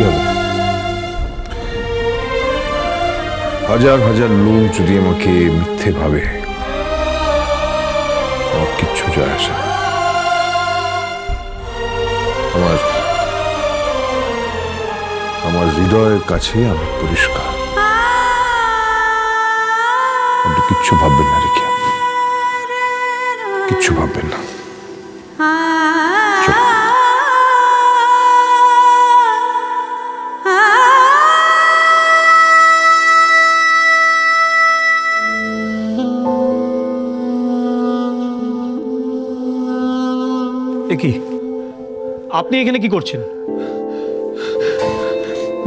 হবে? হাজার হাজার লোক যদি আমাকে মিথ্যে ভাবে, আমার কিচ্ছু যায় আসে না। আমার হৃদয়ের কাছে আমি পরিষ্কার। আপনি কিচ্ছু ভাববেন না রেখে, কিচ্ছু ভাববেন না। কি আপনি এখানে কি করছেন?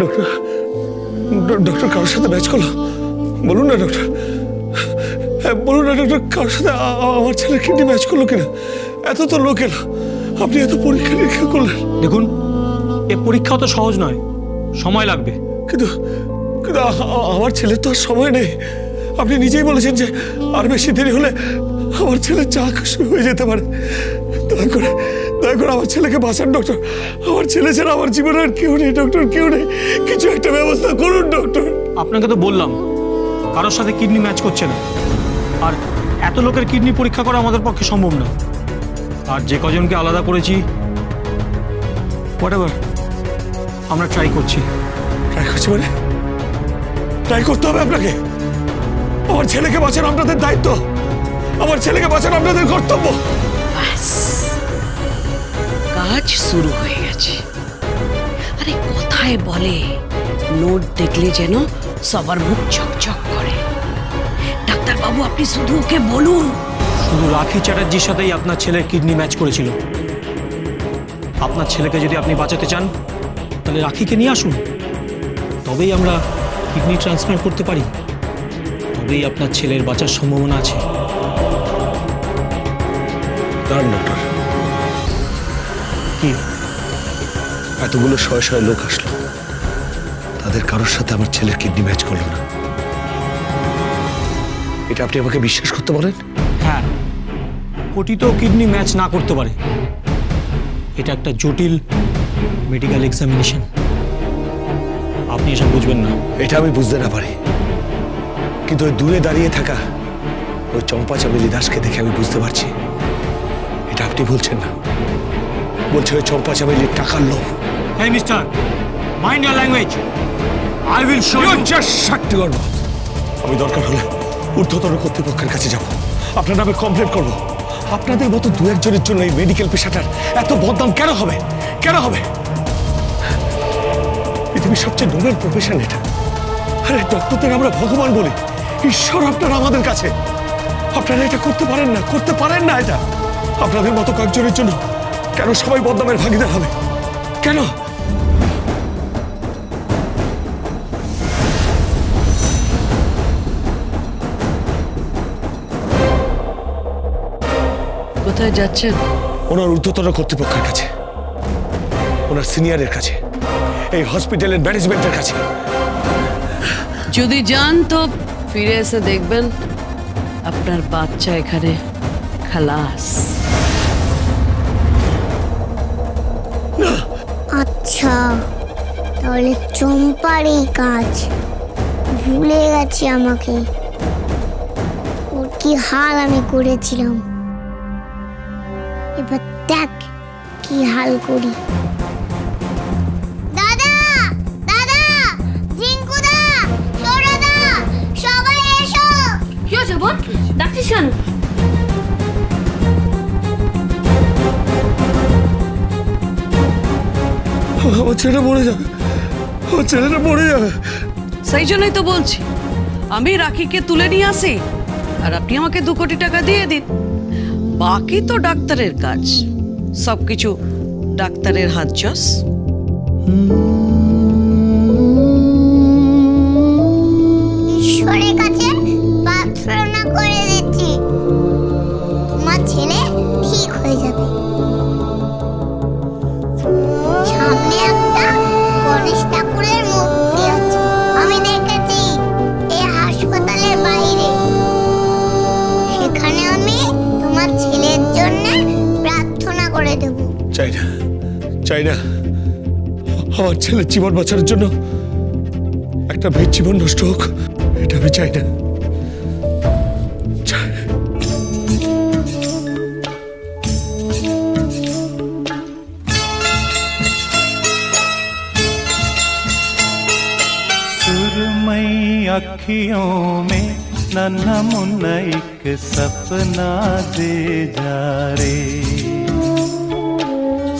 ডক্টর, ডক্টর কারোর সাথে ম্যাচ করলো? বলুন না ডক্টর, হ্যাঁ বলুন না ডক্টর, কারোর সাথে আমার ছেলের কিডনি ম্যাচ করলো কিনা? এত তো লোক এলো, আপনি এত পরীক্ষা নিরীক্ষা করলেন। দেখুন, এ পরীক্ষা তো সহজ নয়, সময় লাগবে। কিন্তু কিন্তু আমার ছেলের তো আর সময় নেই। আপনি নিজেই বলেছেন যে আর বেশি দেরি হলে আমার ছেলের চা শুরু হয়ে যেতে পারে। দয়া করে আমার ছেলেকে বাঁচান ডক্টর। আমার ছেলে ছাড়া আমার জীবনে আর কেউ নেই ডক্টর, কেউ নেই। কিছু একটা ব্যবস্থা করুন ডক্টর। আপনাকে তো বললাম কারোর সাথে কিডনি ম্যাচ করছে না, আর এত লোকের কিডনি পরীক্ষা করা আমাদের পক্ষে সম্ভব না। আর যে কজনকে আলাদা করেছি, হোয়াটএভার, আমরা ট্রাই করছি। ট্রাই করছি মানে? ট্রাই করতে হবে আপনাকে। আমার ছেলেকে বাঁচানো আপনাদের দায়িত্ব, আমার ছেলেকে বাঁচানো আপনাদের কর্তব্য। ব্যাস, কাজ শুরু হয়ে গেছে। আরে কথায় বলে, নোট দেখলে যেন সবার মুখ চকচক করে। ডাক্তার বাবু, আপনি শুধু ওকে বলুন। শুধু রাখি চ্যাটার্জির সাথেই আপনার ছেলের কিডনি ম্যাচ করেছিল। আপনার ছেলেকে যদি আপনি বাঁচাতে চান, তাহলে রাখিকে নিয়ে আসুন, তবেই আমরা কিডনি ট্রান্সপ্লান্ট করতে পারি, তবেই আপনার ছেলের বাঁচার সম্ভাবনা আছে। দাঁড়ান ডক্টর, কি এতগুলো শয়ে শয়ে লোক আসলো, তাদের কারোর সাথে আমার ছেলের কিডনি ম্যাচ করলো না, এটা আপনি আমাকে বিশ্বাস করতে বলেন? হ্যাঁ, কোটিতেও কিডনি ম্যাচ না করতে পারে। এটা একটা জটিল মেডিকেল এক্সামিনেশন, আপনি এসব বুঝবেন না। এটা আমি বুঝতে না পারি, কিন্তু ওই দূরে দাঁড়িয়ে থাকা ওই চম্পা চামেলি দাসকে দেখে আমি বুঝতে পারছি এটা আপনি বলছেন না, বলছে ওই চম্পা চামেলির টাকার লোভ। Hey mister, mind your language. I will show you. Just shut your mouth. আমি দরকার হলে ঊর্ধ্বতন কর্তৃপক্ষের কাছে যাব, আপনার নামে কমপ্লেন করব। আপনাদের মতো দু একজনের জন্য এই মেডিকেল পেশাটার এত বদনাম কেন হবে? কেন হবে? পৃথিবীর সবচেয়ে নোবেল প্রফেশন এটা। আরে ডক্টরদের আমরা ভগবান বলি, ঈশ্বর আপনারা আমাদের কাছে। আপনারা এটা করতে পারেন না, করতে পারেন না এটা। আপনাদের মতো কয়েকজনের জন্য কেন সবাই বদনামের ভাগিদার হবে? কেন? কোথায় যাচ্ছেন? ওনার ঊর্ধ্বতন কর্তৃপক্ষের কাছে, ওনার সিনিয়রের কাছে, এই হসপিটালের ম্যানেজমেন্টের কাছে। যদি যান তো ফিরে এসে দেখবেন আপনার বাচ্চা এখানে খালাস। আচ্ছা, তাহলে চম্পার এই কাজ ভুলে গেছি আমাকে। ওর কি হাল আমি করেছিলাম, এবার দেখ কি হাল করি। দাদা, দাদা, জিঙ্কুদা, সোনাদা, সবাই এসো। কি হয়েছে বোন? ডাকছিস কেন? আমার ছেলেটা মরে যাবে, আমার ছেলেটা মরে যাবে। সেই জন্যই তো বলছি, আমি রাখিকে তুলে নিয়ে আসি আর আপনি আমাকে 2 কোটি টাকা দিয়ে দিন। বাকি তো ডাক্তারের কাজ, সবকিছু ডাক্তারের হাত জস। ঈশ্বরের কাছে প্রার্থনা করে দিচ্ছি, তোমার ছেলে ঠিক হয়ে যাবে। সামনে একটা গণেশ ঠাকুরের মূর্তি আছে, আমি দেখেছি এই হাসপাতালের বাইরে। সেখানে আমি তোমার ছেলের জন্য প্রার্থনা করে দেব। চাই না, চাই না, আমার ছেলের জীবন বাঁচানোর জন্য একটা মেয়ের জীবন নষ্ট হোক, এটা আমি চাই না। सुरमई अखियों में नन्हा मुन्ना एक सपना दे जा रे।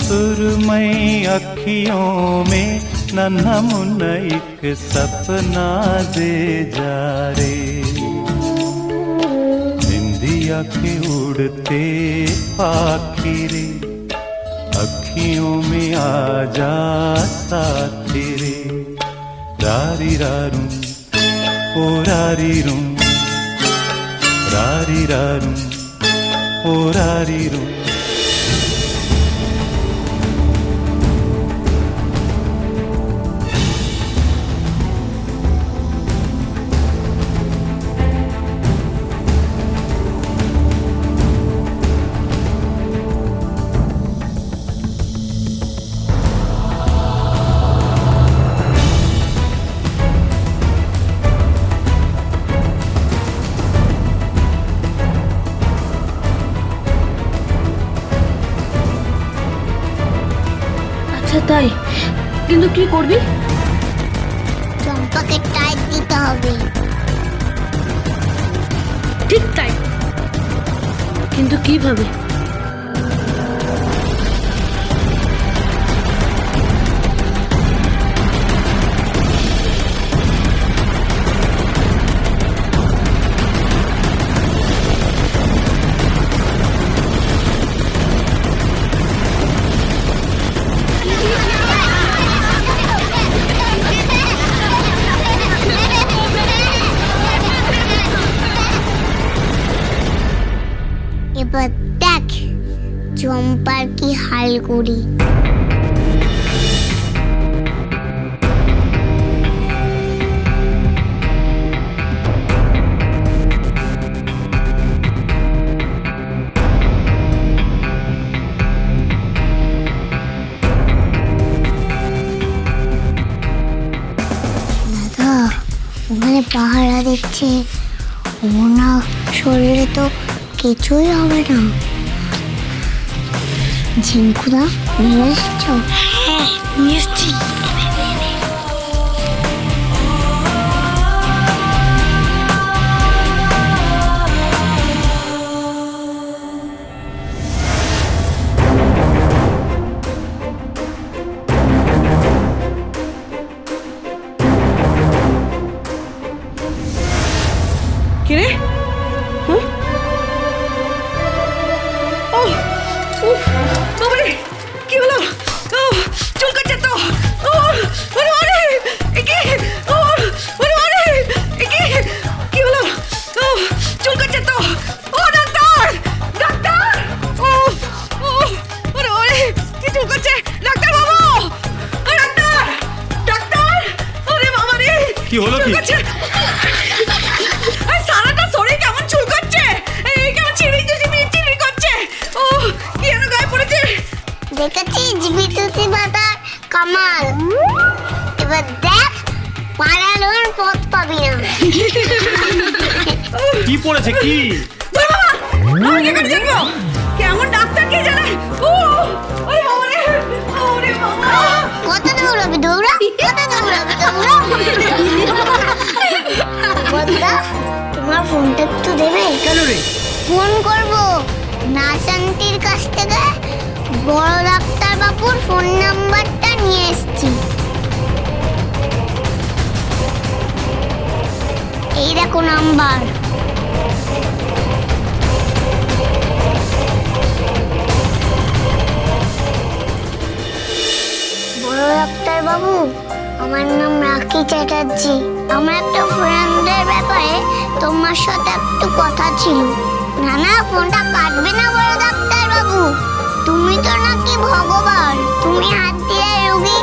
सुरमई अखियों में नन्हा मुन्ना एक सपना दे जा रे। निंदिया के उड़ते पाखी रे, अखियों में आ जा साथी रे। रारी रारूं ओ रारी रूं, रारी रारूं ओ रारी रूं। আচ্ছা তাই, কিন্তু কি করবি? চম্পাকে টাইট দিতে হবে। ঠিক তাই, কিন্তু কিভাবে? এবার দেখ চম্পার কি হাল করি। দাদা ওখানে পাহারা দেখছে, ওনার শরীরে তো কিছুই হবে না। ঝিঙ্কুদা নিয়ে এসছো? হ্যাঁ নিয়ে এসছি। কিরে বাবারে কি হলো? চুলকাচ্ছে তো। কি হলো? চুলকাচ্ছে তো। ও ডাক্তার, ডাক্তার! কি চুলকাচ্ছে? ডাক্তার বাবু, ডাক্তার, ডাক্তার! ওরে বাবা রে, কি হলো কি? সারাটা শরীর কেমন চুলকাচ্ছে, এই কেমন চিড়ি করছে। ও কি যেন গায়ে পড়েছে। দেখেছিস বিদ্যুতি বাতার কামাল। এবার দেখ পালানোর পথ পাবি না। কি পড়েছে কি? আমাকে করে জানবো কেমন ডাক্তার কে জানে। ওরে বাবা রে, ওরে বাবা! কত দৌড়াবি দৌড়া, কত দৌড়াবি দৌড়া। বদলা তোমার ফোনটা একটু দেবে? কেন রে? ফোন করবো নাশান্তির কাছ থেকে বড় ডাক্তার বাবুর ফোন নাম্বারটা নিয়ে এসেছি। এই দেখো নাম্বার। বড় ডাক্তার বাবু, আমার নাম রাখি চ্যাটার্জি। আমার একটা ফ্রেন্ডের ব্যাপারে তোমার সাথে একটু কথা ছিল। না না, ফোনটা কাটবে না বড় ডাক্তার বাবু। তুমি তো নাকি ভগবান, তুমি হাত দিয়ে রোগী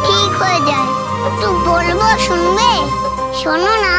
ঠিক হয়ে যায়। একটু বলবো, শুনবে? শোনো না।